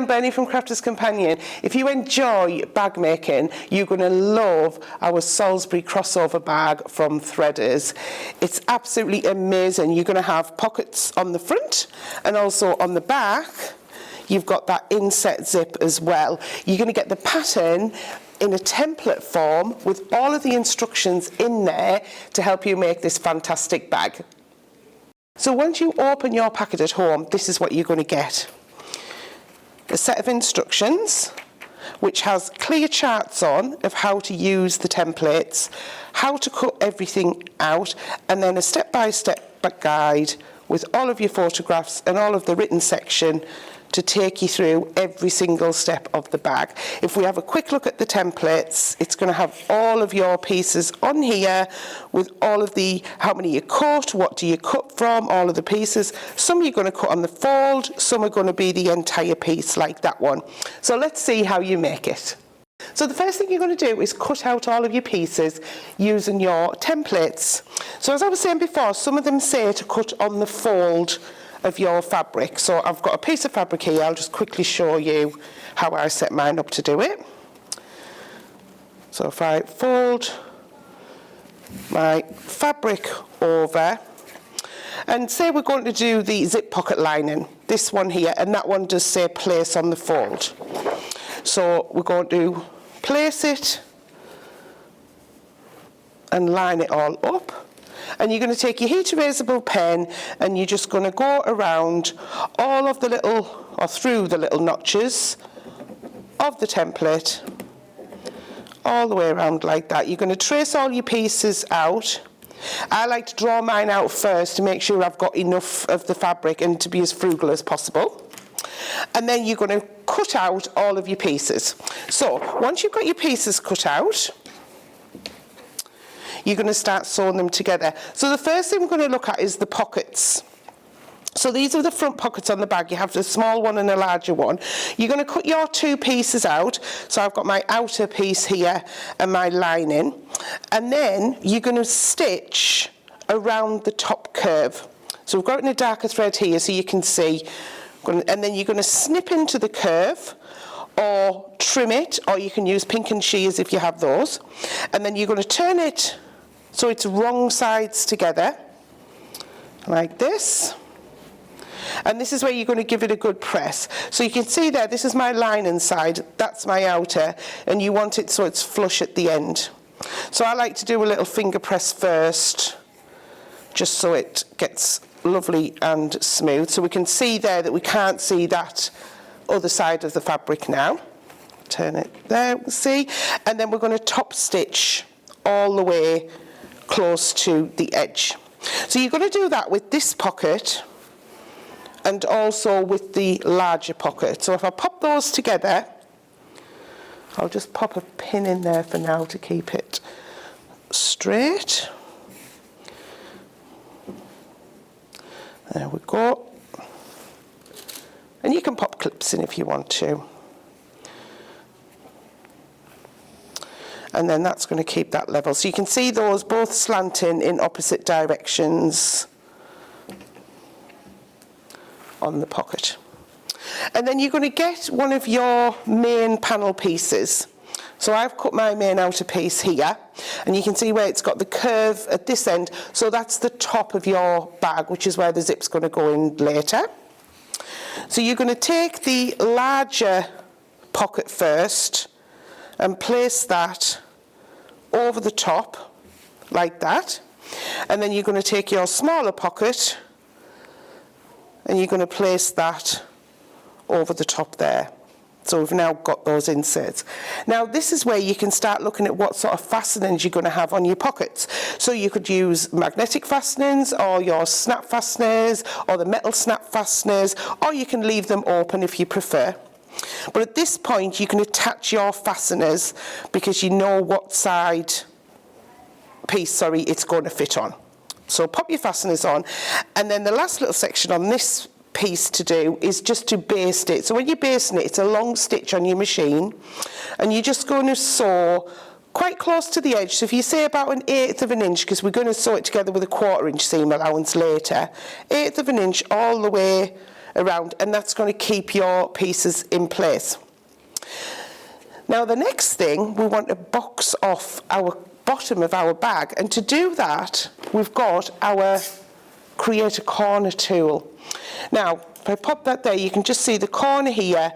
I'm Bernie from Crafters Companion. If you enjoy bag making, you're going to love our Salisbury crossover bag from Threaders. It's absolutely amazing. You're going to have pockets on the front and also on the back. You've got that inset zip as well. You're going to get the pattern in a template form with all of the instructions in there to help you make this fantastic bag. So once you open your packet at home, this is what you're going to get. A set of instructions which has clear charts on of how to use the templates, how to cut everything out, and then a step-by-step guide with all of your photographs and all of the written section to take you through every single step of the bag. If we have a quick look at the templates, it's going to have all of your pieces on here with all of the, how many you cut, what do you cut from, all of the pieces. Some you're going to cut on the fold, some are going to be the entire piece like that one. So let's see how you make it. So the first thing you're going to do is cut out all of your pieces using your templates. So as I was saying before, some of them say to cut on the fold of your fabric. So I've got a piece of fabric here. I'll just quickly show you how I set mine up to do it. So if I fold my fabric over, and say we're going to do the zip pocket lining, this one here, and that one does say place on the fold. So we're going to place it and line it all up. And you're going to take your heat erasable pen and you're just going to go around all of the little, or through the little notches of the template, all the way around like that. You're going to trace all your pieces out. I like to draw mine out first to make sure I've got enough of the fabric and to be as frugal as possible. And then you're going to cut out all of your pieces. So once you've got your pieces cut out, you're going to start sewing them together. So the first thing we're going to look at is the pockets. So these are the front pockets on the bag. You have the small one and a larger one. You're going to cut your two pieces out. So I've got my outer piece here and my lining. And then you're going to stitch around the top curve. So we've got it in a darker thread here so you can see. And then you're going to snip into the curve, or trim it, or you can use pink and shears if you have those. And then you're going to turn it so it's wrong sides together, like this. And this is where you're going to give it a good press. So you can see there, this is my lining side, that's my outer, and you want it so it's flush at the end. So I like to do a little finger press first, just so it gets lovely and smooth. So we can see there that we can't see that other side of the fabric now. Turn it there, see? And then we're going to top stitch all the way close to the edge. So you're going to do that with this pocket and also with the larger pocket. So if I pop those together, I'll just pop a pin in there for now to keep it straight. There we go. And you can pop clips in if you want to. And then that's going to keep that level. So you can see those both slanting in opposite directions on the pocket. And then you're going to get one of your main panel pieces. So I've cut my main outer piece here, and you can see where it's got the curve at this end. So that's the top of your bag, which is where the zip's going to go in later. So you're going to take the larger pocket first and place that over the top like that. And then you're going to take your smaller pocket and you're going to place that over the top there. So we've now got those inserts. Now this is where you can start looking at what sort of fastenings you're going to have on your pockets. So you could use magnetic fastenings, or your snap fasteners, or the metal snap fasteners, or you can leave them open if you prefer. But at this point you can attach your fasteners because you know what side piece, it's going to fit on. So pop your fasteners on, and then the last little section on this piece to do is just to baste it. So when you're basting it, it's a long stitch on your machine, and you're just going to sew quite close to the edge. So if you say about 1/8 of an inch, because we're going to sew it together with a 1/4 inch seam allowance later, 1/8 of an inch all the way around, and that's going to keep your pieces in place. Now the next thing, we want to box off our bottom of our bag, and to do that we've got our create a corner tool. Now if I pop that there, you can just see the corner here.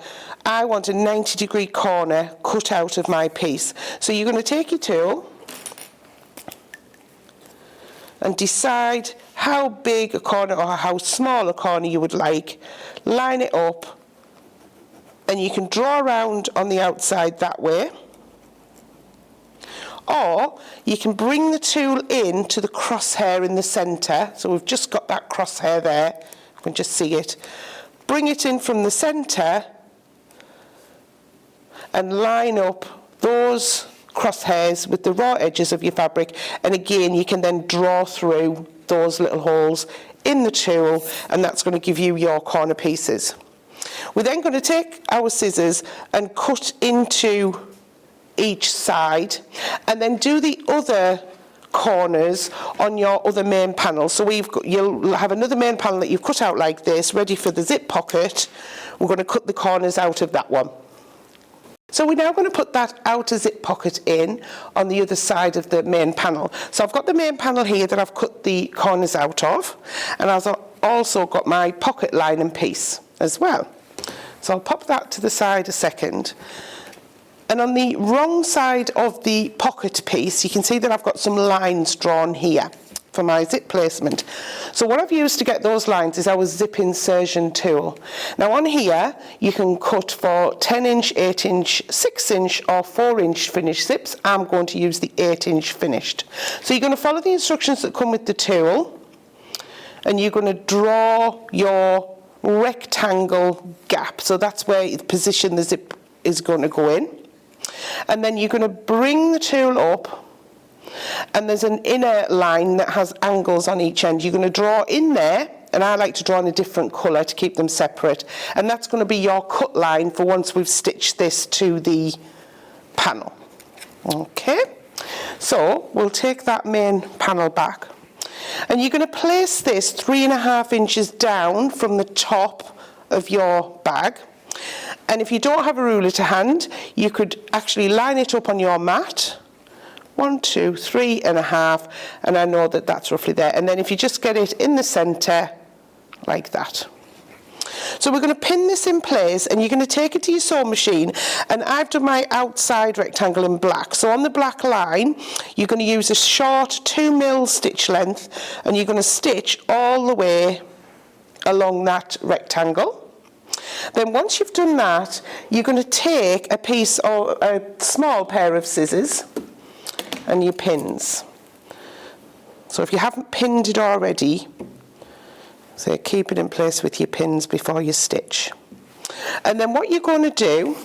I want a 90-degree corner cut out of my piece. So you're going to take your tool and decide how big a corner or how small a corner you would like. Line it up, and you can draw around on the outside that way, or you can bring the tool in to the crosshair in the centre. So we've just got that crosshair there, you can just see it. Bring it in from the centre and line up those crosshairs with the raw edges of your fabric, and again you can then draw through those little holes in the tool, and that's going to give you your corner pieces. We're then going to take our scissors and cut into each side, and then do the other corners on your other main panel. So you'll have another main panel that you've cut out like this, ready for the zip pocket. We're going to cut the corners out of that one. So we're now going to put that outer zip pocket in on the other side of the main panel. So I've got the main panel here that I've cut the corners out of, and I've also got my pocket lining piece as well. So I'll pop that to the side a second. And on the wrong side of the pocket piece, you can see that I've got some lines drawn here for my zip placement. So what I've used to get those lines is our zip insertion tool. Now on here, you can cut for 10-inch, 8-inch, 6-inch or 4-inch finished zips. I'm going to use the 8-inch finished. So you're going to follow the instructions that come with the tool, and you're going to draw your rectangle gap. So that's where the position the zip is going to go in. And then you're going to bring the tool up, and there's an inner line that has angles on each end. You're going to draw in there, and I like to draw in a different colour to keep them separate, and that's going to be your cut line for once we've stitched this to the panel. Okay, so we'll take that main panel back, and you're going to place this 3.5 inches down from the top of your bag. And if you don't have a ruler to hand, you could actually line it up on your mat. 1, 2, 3.5, and I know that that's roughly there. And then if you just get it in the centre, like that. So we're going to pin this in place, and you're going to take it to your sewing machine, and I've done my outside rectangle in black. So on the black line, you're going to use a short 2mm stitch length, and you're going to stitch all the way along that rectangle. Then once you've done that, you're going to take a piece or a small pair of scissors and your pins. So if you haven't pinned it already, so keep it in place with your pins before you stitch. And then what you're going to do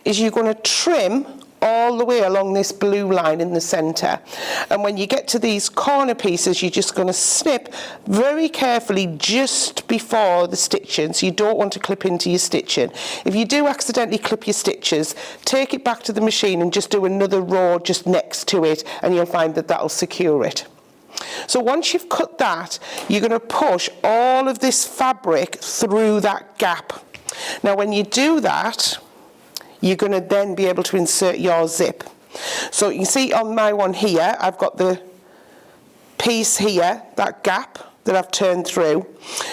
is you're going to trim all the way along this blue line in the centre, and when you get to these corner pieces, you're just going to snip very carefully just before the stitching, so you don't want to clip into your stitching. If you do accidentally clip your stitches, take it back to the machine and just do another row just next to it, and you'll find that that'll secure it. So once you've cut that, you're going to push all of this fabric through that gap. Now when you do that, you're going to then be able to insert your zip. So you can see on my one here, I've got the piece here, that gap that I've turned through,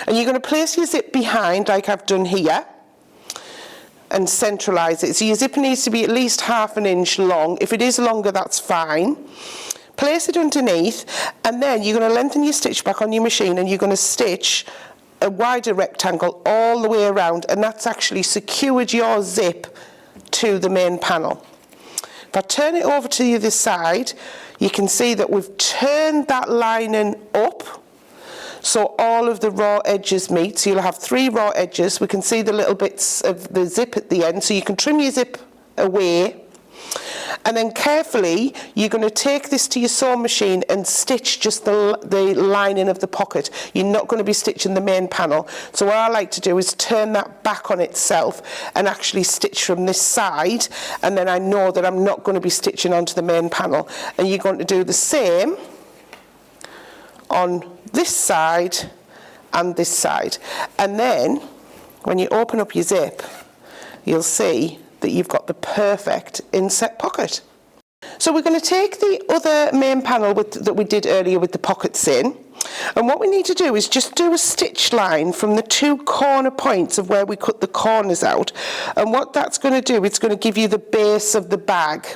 and you're going to place your zip behind like I've done here and centralise it. So your zip needs to be at least 1/2 inch long. If it is longer, that's fine. Place it underneath, and then you're going to lengthen your stitch back on your machine, and you're going to stitch a wider rectangle all the way around, and that's actually secured your zip to the main panel. If I turn it over to the other side, you can see that we've turned that lining up so all of the raw edges meet. So you'll have 3 raw edges. We can see the little bits of the zip at the end, so you can trim your zip away, and then carefully you're going to take this to your sewing machine and stitch just the lining of the pocket. You're not going to be stitching the main panel. So what I like to do is turn that back on itself and actually stitch from this side, and then I know that I'm not going to be stitching onto the main panel. And you're going to do the same on this side and this side. And then when you open up your zip, you'll see that you've got the perfect inset pocket. So we're going to take the other main panel that we did earlier with the pockets in, and what we need to do is just do a stitch line from the 2 corner points of where we cut the corners out, and what that's going to do, it's going to give you the base of the bag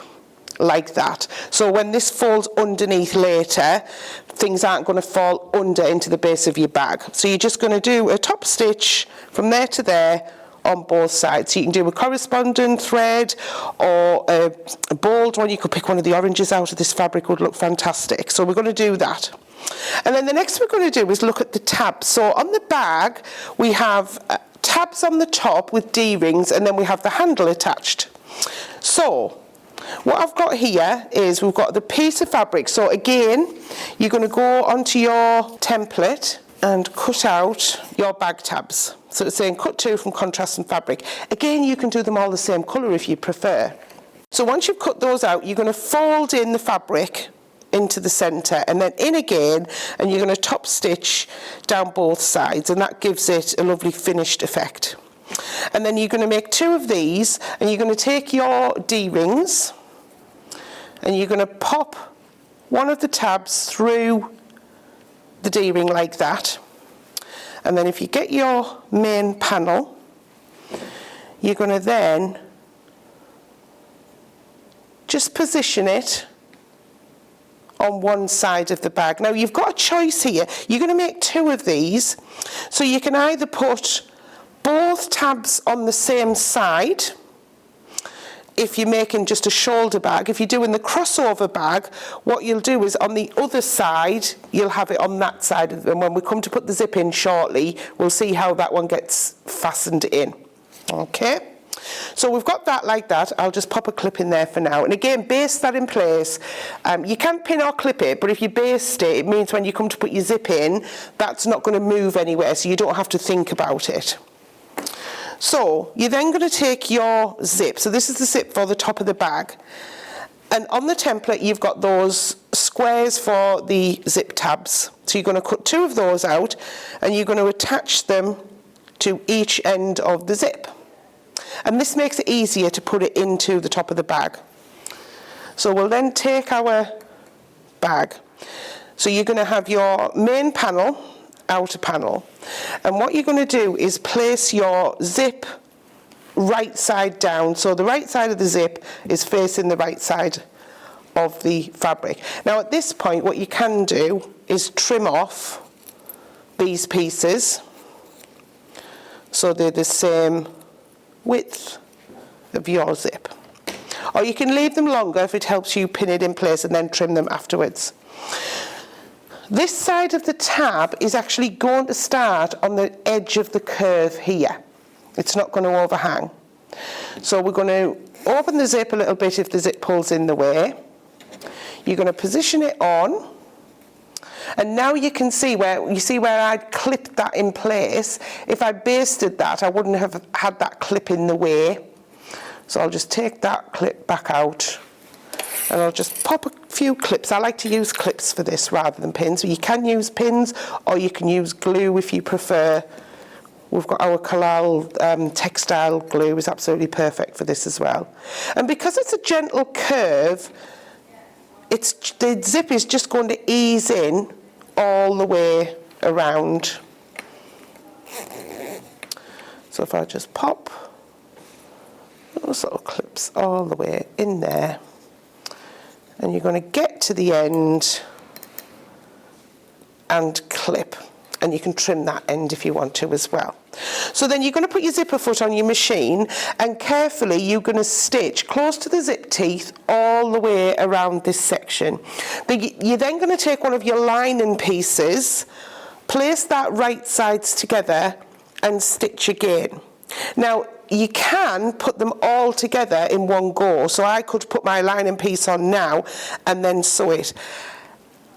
like that. So when this falls underneath later, things aren't going to fall under into the base of your bag. So you're just going to do a top stitch from there to there on both sides. So you can do a corresponding thread or a bold one. You could pick one of the oranges out of this fabric, would look fantastic. So we're going to do that. And then the next we're going to do is look at the tabs. So on the bag we have tabs on the top with D-rings, and then we have the handle attached. So what I've got here is we've got the piece of fabric. So again, you're going to go onto your template and cut out your bag tabs. So it's saying cut 2 from contrasting fabric. Again, you can do them all the same colour if you prefer. So once you've cut those out, you're going to fold in the fabric into the centre and then in again, and you're going to top stitch down both sides, and that gives it a lovely finished effect. And then you're going to make 2 of these, and you're going to take your D-rings and you're going to pop one of the tabs through the D-ring like that, and then if you get your main panel, you're going to then just position it on one side of the bag. Now you've got a choice here. You're going to make 2 of these, so you can either put both tabs on the same side if you're making just a shoulder bag. If you're doing the crossover bag, what you'll do is on the other side, you'll have it on that side, and when we come to put the zip in shortly, we'll see how that one gets fastened in. Okay, so we've got that like that. I'll just pop a clip in there for now, and again, baste that in place. You can pin or clip it, but if you baste it, it means when you come to put your zip in, that's not going to move anywhere, so you don't have to think about it. So you're then going to take your zip. So this is the zip for the top of the bag. And on the template, you've got those squares for the zip tabs. So you're going to cut 2 of those out, and you're going to attach them to each end of the zip. And this makes it easier to put it into the top of the bag. So we'll then take our bag. So you're going to have your main panel, outer panel, and what you're going to do is place your zip right side down, so the right side of the zip is facing the right side of the fabric. Now at this point, what you can do is trim off these pieces so they're the same width of your zip, or you can leave them longer if it helps you pin it in place and then trim them afterwards. This side of the tab is actually going to start on the edge of the curve here. It's not going to overhang. So we're going to open the zip a little bit if the zip pulls in the way. You're going to position it on, and now you can see where I clipped that in place. If I basted that, I wouldn't have had that clip in the way. So I'll just take that clip back out, and I'll just pop a few clips. I like to use clips for this rather than pins. So you can use pins, or you can use glue if you prefer. We've got our Collal textile glue is absolutely perfect for this as well. And because it's a gentle curve, the zip is just going to ease in all the way around. So if I just pop those little clips all the way in there, and you're going to get to the end and clip, and you can trim that end if you want to as well. So then you're going to put your zipper foot on your machine, and carefully you're going to stitch close to the zip teeth all the way around this section. You're then going to take one of your lining pieces, place that right sides together and stitch again. Now you can put them all together in one go, so I could put my lining piece on now and then sew it.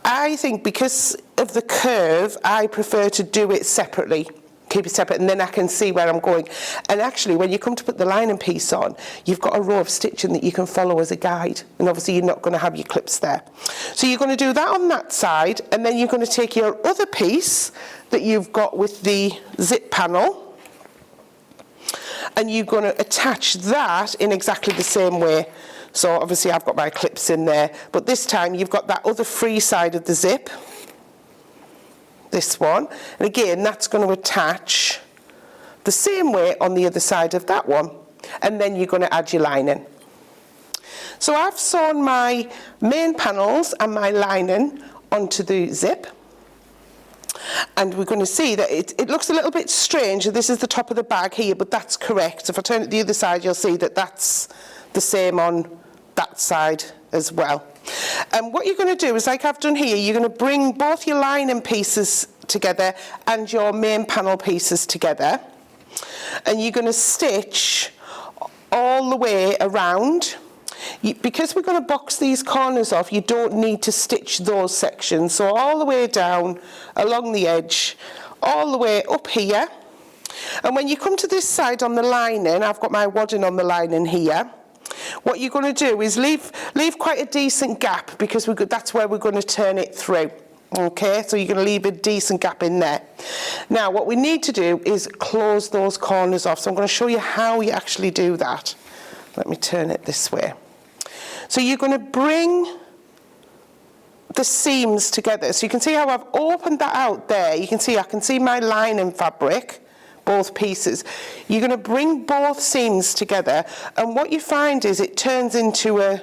I think because of the curve, I prefer to do it separately, keep it separate, and then I can see where I'm going. And actually, when you come to put the lining piece on, you've got a row of stitching that you can follow as a guide, and obviously you're not going to have your clips there. So you're going to do that on that side, and then you're going to take your other piece that you've got with the zip panel, and you're going to attach that in exactly the same way. So obviously I've got my clips in there, but this time you've got that other free side of the zip, this one, and again that's going to attach the same way on the other side of that one, and then you're going to add your lining. So I've sewn my main panels and my lining onto the zip, and we're going to see that it looks a little bit strange. This is the top of the bag here, but that's correct. If I turn it the other side, you'll see that that's the same on that side as well. And what you're going to do is, like I've done here, you're going to bring both your lining pieces together and your main panel pieces together, and you're going to stitch all the way around. Because we're going to box these corners off, you don't need to stitch those sections. So all the way down along the edge, all the way up here. And when you come to this side on the lining, I've got my wadding on the lining here. What you're going to do is leave quite a decent gap, because that's where we're going to turn it through. Okay, so you're going to leave a decent gap in there. Now what we need to do is close those corners off. So I'm going to show you how you actually do that. Let me turn it this way. So you're going to bring the seams together. So you can see how I've opened that out there. You can see I can see my lining fabric, both pieces. You're going to bring both seams together, and what you find is it turns into a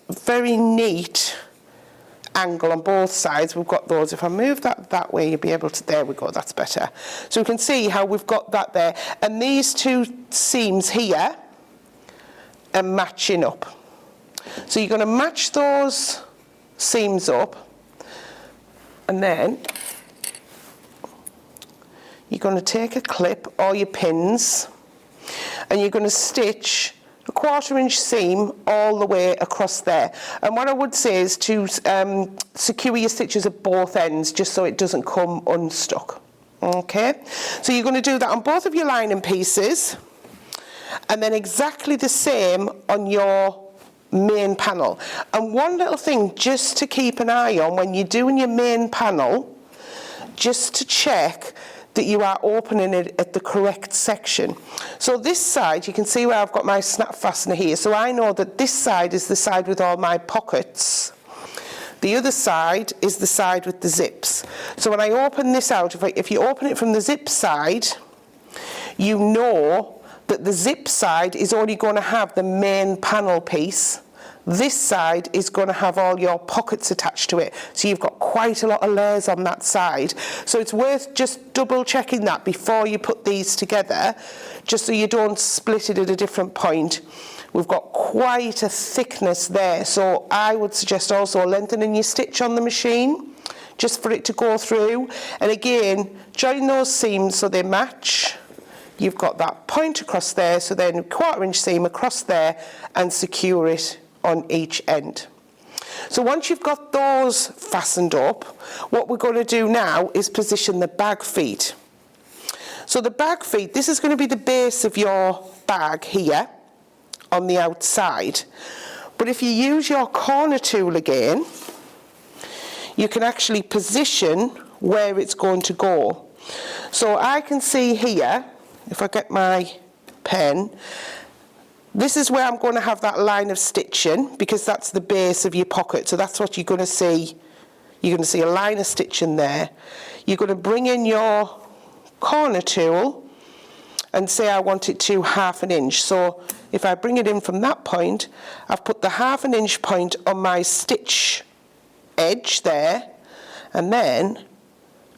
very neat angle on both sides. We've got those. If I move that way, you'll be able to, there we go, that's better. So we can see how we've got that there, and these two seams here are matching up. So you're going to match those seams up, and then you're going to take a clip or your pins, and you're going to stitch a 1/4 inch seam all the way across there. And what I would say is to secure your stitches at both ends, just so it doesn't come unstuck. Okay, so you're going to do that on both of your lining pieces, and then exactly the same on your main panel. And one little thing just to keep an eye on when you're doing your main panel, just to check that you are opening it at the correct section. So this side, you can see where I've got my snap fastener here, so I know that this side is the side with all my pockets. The other side is the side with the zips. So when I open this out, if you open it from the zip side, you know that the zip side is only going to have the main panel piece. This side is going to have all your pockets attached to it. So you've got quite a lot of layers on that side. So it's worth just double checking that before you put these together, just so you don't split it at a different point. We've got quite a thickness there. So I would suggest also lengthening your stitch on the machine, just for it to go through. And again, join those seams so they match. You've got that point across there, so then a 1/4 inch seam across there, and secure it on each end. So once you've got those fastened up, what we're going to do now is position the bag feet. So the bag feet, this is going to be the base of your bag here on the outside. But if you use your corner tool again, you can actually position where it's going to go. So I can see here, if I get my pen, this is where I'm going to have that line of stitching, because that's the base of your pocket. So that's what you're going to see. You're going to see a line of stitching there. You're going to bring in your corner tool and say I want it to 1/2 inch. So if I bring it in from that point, I've put the 1/2 inch point on my stitch edge there, and then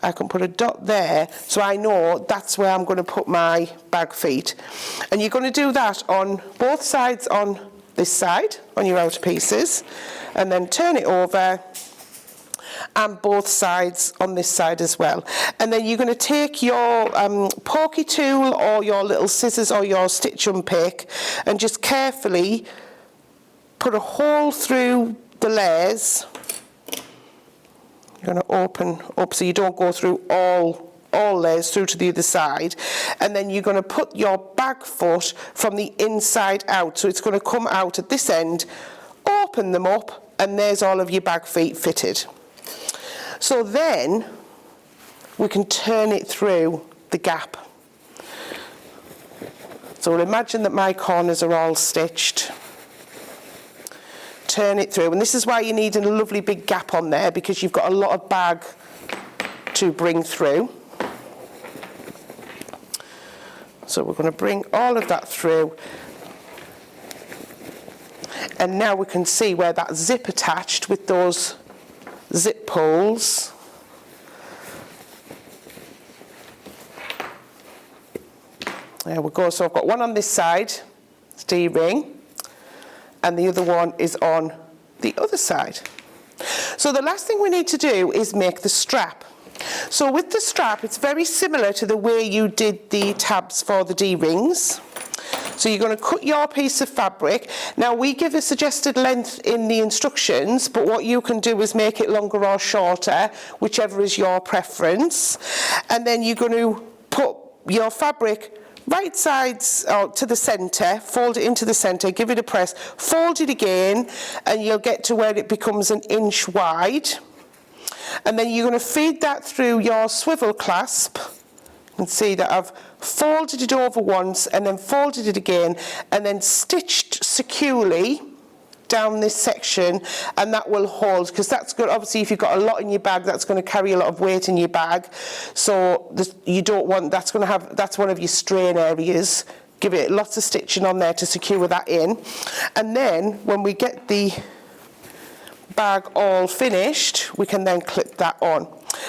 I can put a dot there, so I know that's where I'm going to put my bag feet. And you're going to do that on both sides on this side, on your outer pieces, and then turn it over, and both sides on this side as well. And then you're going to take your pokey tool or your little scissors or your stitch unpick, and just carefully put a hole through the layers. You're going to open up so you don't go through all layers through to the other side, and then you're going to put your bag foot from the inside out, so it's going to come out at this end, open them up, and there's all of your bag feet fitted. So then we can turn it through the gap. So we'll imagine that my corners are all stitched. Turn it through, and this is why you need a lovely big gap on there, because you've got a lot of bag to bring through. So we're going to bring all of that through, and now we can see where that zip attached with those zip pulls. There we go. So I've got one on this side, it's D-ring, and the other one is on the other side. So the last thing we need to do is make the strap. So with the strap, it's very similar to the way you did the tabs for the D-rings. So you're going to cut your piece of fabric. Now we give a suggested length in the instructions, but what you can do is make it longer or shorter, whichever is your preference. And then you're going to put your fabric right sides to the centre, fold it into the centre, give it a press, fold it again, and you'll get to where it becomes an inch wide. And then you're going to feed that through your swivel clasp. You can see that I've folded it over once and then folded it again and then stitched securely down this section, and that will hold, because that's good. Obviously if you've got a lot in your bag, that's going to carry a lot of weight in your bag, so you don't want, that's one of your strain areas. Give it lots of stitching on there to secure that in, and then when we get the bag all finished, we can then clip that on.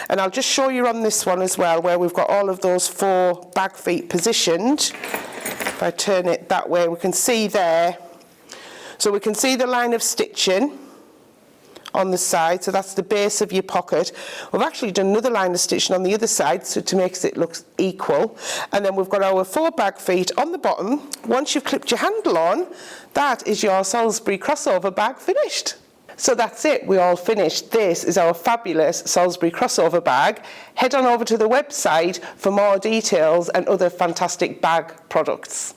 And I'll just show you on this one as well, where we've got all of those 4 bag feet positioned. If I turn it that way, we can see there. So we can see the line of stitching on the side, so that's the base of your pocket. We've actually done another line of stitching on the other side, so to make it look equal. And then we've got our 4 bag feet on the bottom. Once you've clipped your handle on, that is your Salisbury crossover bag finished. So that's it, we're all finished. This is our fabulous Salisbury crossover bag. Head on over to the website for more details and other fantastic bag products.